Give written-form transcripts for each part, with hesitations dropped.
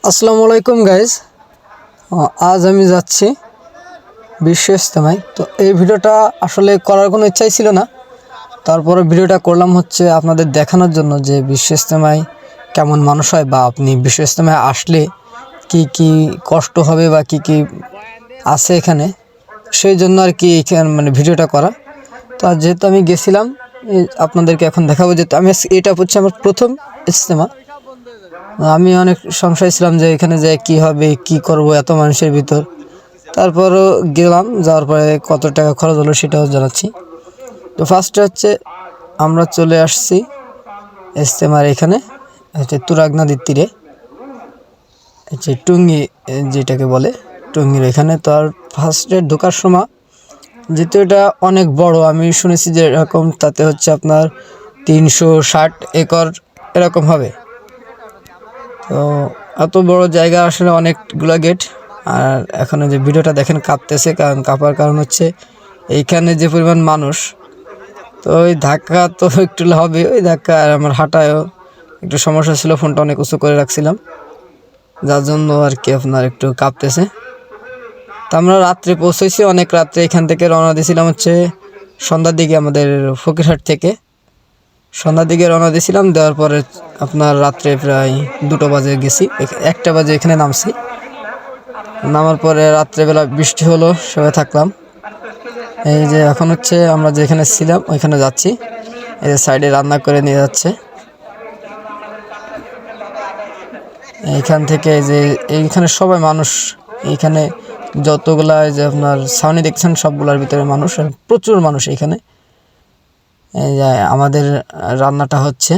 আসসালামু আলাইকুম গাইজ, আজ আমি যাচ্ছি বিশ্ব ইজতেমায়। তো এই ভিডিওটা আসলে করার কোনো ইচ্ছাই ছিল না, তারপরে ভিডিওটা করলাম হচ্ছে আপনাদের দেখানোর জন্য যে বিশ্ব ইজতেমায় কেমন মানুষ হয়, বা আপনি বিশ্ব ইজতেমায় আসলে কি কি কষ্ট হবে বা কি কি আছে এখানে, সেই জন্য আর কি এখানে মানে ভিডিওটা করা। তো আর যেহেতু আমি গেছিলাম, আপনাদেরকে এখন দেখাবো। যেহেতু আমি এটা হচ্ছে আমার প্রথম ইজতেমা, আমি অনেক সংশয় ছিলাম যে এখানে যে কি হবে, কি করব এত মানুষের ভিতর। তারপরও গেলাম, যাওয়ার পরে কত টাকা খরচ হলো সেটাও জানাচ্ছি। তো ফার্স্টে হচ্ছে আমরা চলে আসছি ইজতেমার এখানে, হচ্ছে তুরাগ নদীর তীরে, হচ্ছে টুঙ্গি যেটাকে বলে, টুঙ্গির এখানে। তো আর ফার্স্টে ঢোকার সময় যেহেতু এটা অনেক বড়, আমি শুনেছি যে এরকম তাতে হচ্ছে আপনার 360 একর এরকম হবে। তো এত বড় জায়গা, আসলে অনেকগুলো গেট। আর এখন যে ভিডিওটা দেখেন কাঁপতেছে, কারণ কাঁপার কারণ হচ্ছে এইখানে যে পরিমাণ মানুষ। তো ওই ধাক্কা তো একটু হবে, ওই ধাক্কা। আর আমার হাঁটায়ও একটু সমস্যা ছিল, ফোনটা অনেক উঁচু করে রাখছিলাম, যার জন্য আর কি আপনার একটু কাঁপতেছে। তো আমরা রাত্রে পৌঁছেছি, অনেক রাত্রে। এখান থেকে রওনা দিয়েছিলাম হচ্ছে সন্ধ্যার দিকে, আমাদের ফকিরহাট থেকে সন্ধ্যার দিকে রওনা দিয়েছিলাম। দেওয়ার পরে আপনার রাত্রে প্রায় 2টো বাজে গেছি, 1টা বাজে এখানে নামছি। নামার পরে রাত্রেবেলা বৃষ্টি হলো, সবাই থাকলাম। এই যে এখন হচ্ছে আমরা যেখানে ছিলাম ওইখানে যাচ্ছি। এই যে সাইডে রান্না করে নিয়ে যাচ্ছে। এইখান থেকে এই যে এইখানে সবাই মানুষ, এইখানে যতগুলা যে আপনার ছাউনি দেখছেন সবগুলার ভিতরে মানুষ, প্রচুর মানুষ এইখানে। এই যে আমাদের রান্নাটা হচ্ছে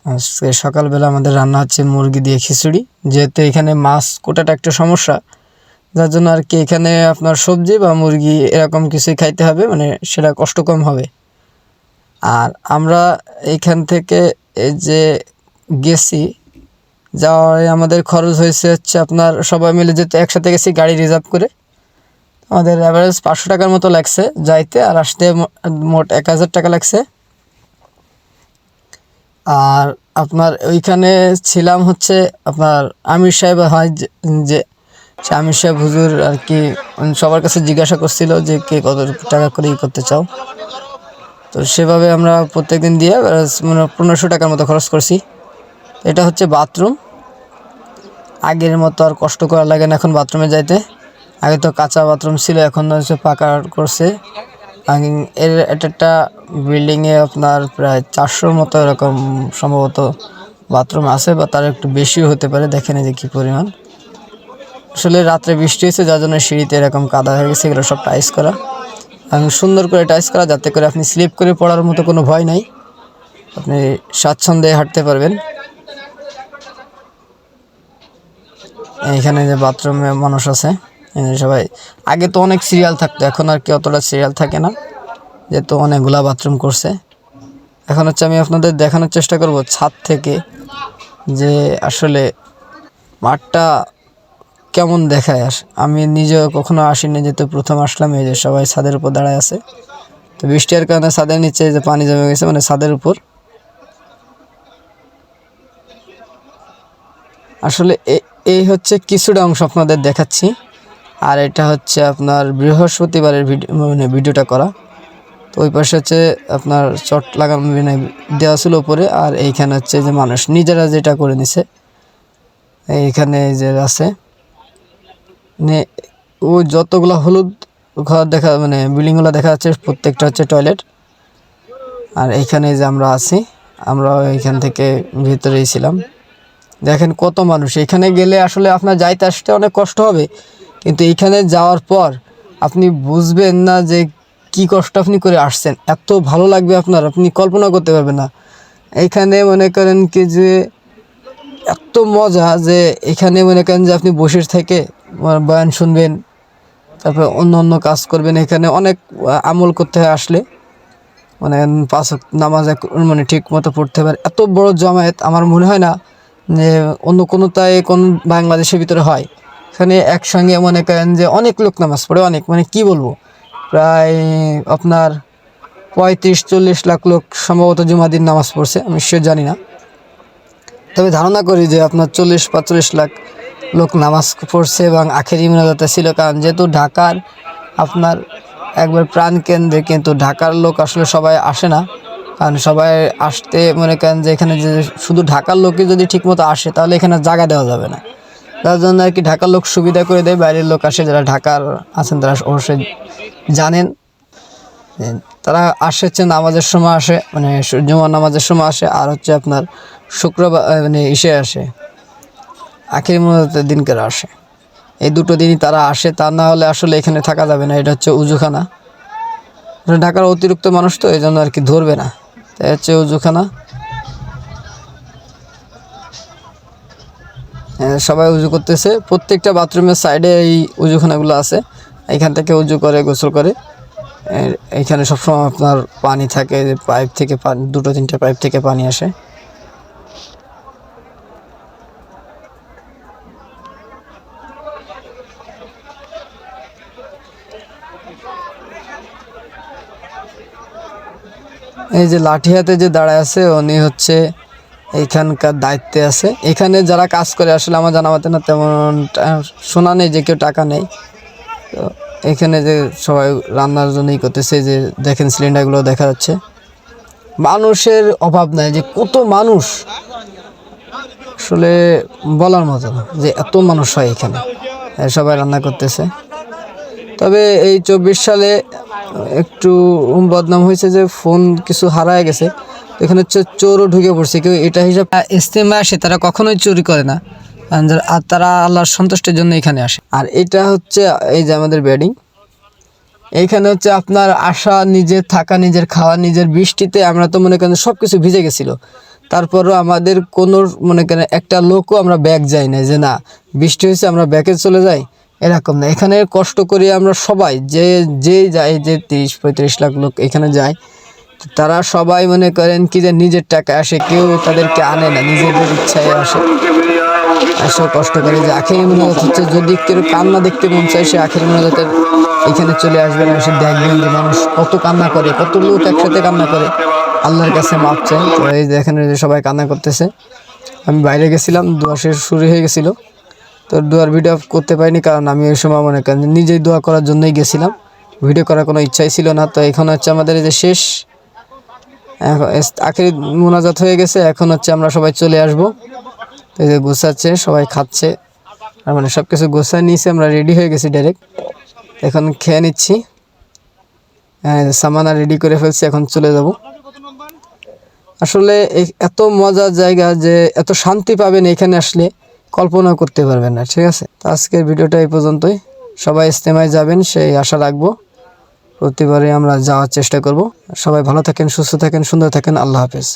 আজকে সকালবেলা, আমাদের রান্না হচ্ছে মুরগি দিয়ে খিচুড়ি। যেহেতু এখানে মাছ কোটাটা একটু সমস্যা, যার জন্য আর কি এখানে আপনার সবজি বা মুরগি এরকম কিছুই খাইতে হবে, মানে সেটা কষ্ট কম হবে। আর আমরা এইখান থেকে এই যে গেছি, যাওয়ায় আমাদের খরচ হয়েছে হচ্ছে আপনার, সবাই মিলে যেতে একসাথে গেছি গাড়ি রিজার্ভ করে, আমাদের অ্যাভারেজ 500 টাকার মতো লাগছে যাইতে, আর আসতে মোট 1000 টাকা লাগছে। আর আপনার ওইখানে ছিলাম হচ্ছে আপনার আমির সাহেব হয়, যে আমির সাহেব হুজুর আর কি সবার কাছে জিজ্ঞাসা করছিল যে কে কত টাকা করে করতে চাও। তো সেভাবে আমরা প্রত্যেকদিন দিয়ে মানে 1500 টাকার মতো খরচ করছি। এটা হচ্ছে বাথরুম, আগের মতো আর কষ্ট করা লাগে না এখন বাথরুমে যাইতে। আগে তো কাঁচা বাথরুম ছিল, এখন হচ্ছে পাকা করছে। এর একটা বিল্ডিংয়ে আপনার প্রায় 400 মতো এরকম সম্ভবত বাথরুম আছে, বা তার একটু বেশিও হতে পারে। দেখেন এই যে কী পরিমাণ। আসলে রাত্রে বৃষ্টি হয়েছে, যার জন্য সিঁড়িতে এরকম কাদা হয়ে গেছে। এগুলো সব টাইস করা, সুন্দর করে টাইস করা, যাতে করে আপনি স্লিপ করে পড়ার মতো কোনো ভয় নাই, আপনি স্বাচ্ছন্দ্যে হাঁটতে পারবেন। এইখানে যে বাথরুমে মানুষ আছে সবাই। আগে তো অনেক সিরিয়াল থাকতো, এখন আর কি অতটা সিরিয়াল থাকে না, যেহেতু অনেকগুলা বাথরুম করছে। এখন হচ্ছে আমি আপনাদের দেখানোর চেষ্টা করব ছাদ থেকে যে আসলে মাঠটা কেমন দেখায়। আমি নিজেও কখনো আসিনি, যেহেতু প্রথম আসলাম। এই যে সবাই ছাদের উপর দাঁড়ায় আছে। তো বৃষ্টির কারণে ছাদের নিচে যে পানি জমে গেছে, মানে ছাদের উপর। আসলে এই হচ্ছে কিছুটা অংশ আপনাদের দেখাচ্ছি। আর এটা হচ্ছে আপনার বৃহস্পতিবারের ভিডিওটা করা। তো ওই পাশে হচ্ছে আপনার চট লাগানো দেওয়া ছিল উপরে, আর এইখানে হচ্ছে যে মানুষ নিজেরা যেটা করে নিছে। এইখানে যে আছে মানে ও যতগুলো হলুদ ঘর দেখা, মানে বিল্ডিংগুলো দেখা যাচ্ছে, প্রত্যেকটা হচ্ছে টয়লেট। আর এইখানে যে আমরা আছি, আমরা এইখান থেকে ভিতরেই ছিলাম। দেখেন কত মানুষ। এখানে গেলে আসলে আপনার যাইতে আসতে অনেক কষ্ট হবে, কিন্তু এইখানে যাওয়ার পর আপনি বুঝবেন না যে কি কষ্ট আপনি করে আসছেন। এত ভালো লাগবে আপনার, আপনি কল্পনা করতে পারবেন না। এইখানে মনে করেন কি যে এত মজা, যে এখানে মনে করেন যে আপনি বসে থেকে বয়ান শুনবেন, তারপরে অন্য অন্য কাজ করবেন। এখানে অনেক আমল করতে হয় আসলে, মানে 5 ওয়াক্ত নামাজ মানে ঠিক মতো পড়তে পারে। এত বড় জমায়েত আমার মনে হয় না যে অন্য কোনোটাই কোন বাংলাদেশের ভিতরে হয়। এখানে একসঙ্গে মনে করেন যে অনেক লোক নামাজ পড়ে, অনেক, মানে কি বলবো, প্রায় আপনার 35-40 লাখ লোক সম্ভবত জুমার দিন নামাজ পড়ছে, আমি শিওর জানি না, তবে ধারণা করি যে আপনার 40-45 লাখ লোক নামাজ পড়ছে এবং আখেরি মোনাজাতে ছিল। কারণ যেহেতু ঢাকার আপনার একবার প্রাণকেন্দ্রে, কিন্তু ঢাকার লোক আসলে সবাই আসে না। কারণ সবাই আসতে মনে করেন যে এখানে যে শুধু ঢাকার লোকই যদি ঠিকমতো আসে তাহলে এখানে জায়গা দেওয়া যাবে না। তার জন্য আর কি ঢাকার লোক সুবিধা করে দেয়, বাইরের লোক আসে, যারা ঢাকার আছেন তারা অবশ্যই জানেন। তারা আসে হচ্ছে নামাজের সময় আসে, মানে জুমার নামাজের সময় আসে, আর হচ্ছে আপনার শুক্রবার মানে ইসে আসে, আখেরি মোনাজাতের দিনকার আসে। এই দুটো দিনই তারা আসে, তা না হলে আসলে এখানে থাকা যাবে না। এটা হচ্ছে উজুখানা, ঢাকার অতিরিক্ত মানুষ তো এই জন্য আর কি ধরবে না, তাই হচ্ছে উজুখানা। সবাই উজু করতেছে, প্রত্যেকটা বাথরুমের সাইডে এই উজুখানাগুলো আছে, এখান থেকে উজু করে গোসল করে। এইখানে সবসময় আপনার পানি থাকে, পাইপ থেকে 2-3টে পাইপ থেকে পানি আসে। এই যে লাঠি হাতে যে দাঁড়ায় আছে উনি হচ্ছে এইখানকার দায়িত্বে আছে। এখানে যারা কাজ করে আসলে আমার জানা মতে না তেমন শোনা নেই যে কেউ টাকা নেই। তো এখানে যে সবাই রান্নার জন্যই করতেছে, যে দেখেন সিলিন্ডারগুলো দেখা যাচ্ছে। মানুষের অভাব নাই, যে কত মানুষ আসলে বলার মতো না যে এত মানুষ হয় এখানে, সবাই রান্না করতেছে। তবে এই 24 সালে একটু বদনাম হয়েছে যে ফোন কিছু হারায় গেছে, এখানে হচ্ছে চোরও ঢুকে পড়ছে। কেউ এটা হিসাব ইজতেমা আসে তারা কখনোই চুরি করে না, আর তারা আল্লাহর সন্তুষ্টির জন্য এখানে আসে। আর এটা হচ্ছে এই যে আমাদের বেডিং, এইখানে হচ্ছে আপনার আসা, নিজের থাকা, নিজের খাওয়া, নিজের বৃষ্টিতে আমরা তো মনে করেন সব কিছু ভিজে গেছিলো, তারপরও আমাদের কোনো মনে করেন একটা লোকও আমরা ব্যাগ যাই না যে না বৃষ্টি হয়েছে আমরা ব্যাগে চলে যাই, এরকম না। এখানে কষ্ট করি আমরা সবাই, যে যায়, যে 30-35 লাখ লোক এখানে যায়, তারা সবাই মনে করেন কি যে নিজের টাকা আসে, কেউ তাদেরকে আনে না, নিজেদের ইচ্ছায় আসে, এসব কষ্ট করে। যে আখেরি মোনাজাত হচ্ছে, যদি কেউ কান্না দেখতে মন চায় সে আখেরি মোনাজাতের এখানে চলে আসবেন, এসে দেখবেন যে মানুষ কত কান্না করে, কত লোক একসাথে কান্না করে, আল্লাহর কাছে মাপ চায়। তো এই যে এখানে সবাই কান্না করতেছে। আমি বাইরে গেছিলাম, দোয়া শেষ শুরু হয়ে গেছিলো, তো দোয়ার ভিডিও করতে পারিনি, কারণ আমি ওই সময় মনে করেন নিজেই দোয়া করার জন্যই গেছিলাম, ভিডিও করার কোনো ইচ্ছাই ছিল না। তো এখন হচ্ছে আমাদের এই যে শেষ আখেরি মোনাজাত হয়ে গেছে, এখন হচ্ছে আমরা সবাই চলে আসবো। এই যে গোছাচ্ছে, সবাই খাচ্ছে, আর মানে সব কিছু গোছায় নিয়েছি, আমরা রেডি হয়ে গেছি ডাইরেক্ট। এখন খেয়ে নিচ্ছি, সামানা রেডি করে ফেলছি, এখন চলে যাব। আসলে এত মজার জায়গা, যে এত শান্তি পাবেন এখানে আসলে কল্পনা করতে পারবেন না। ঠিক আছে, তো আজকের ভিডিওটা এই পর্যন্তই। সবাই ইজতেমায় যাবেন সেই আশা রাখবো, প্রতিবারে আমরা যাওয়ার চেষ্টা করব। সবাই ভালো থাকেন, সুস্থ থাকেন, সুন্দর থাকেন। আল্লাহ হাফেজ।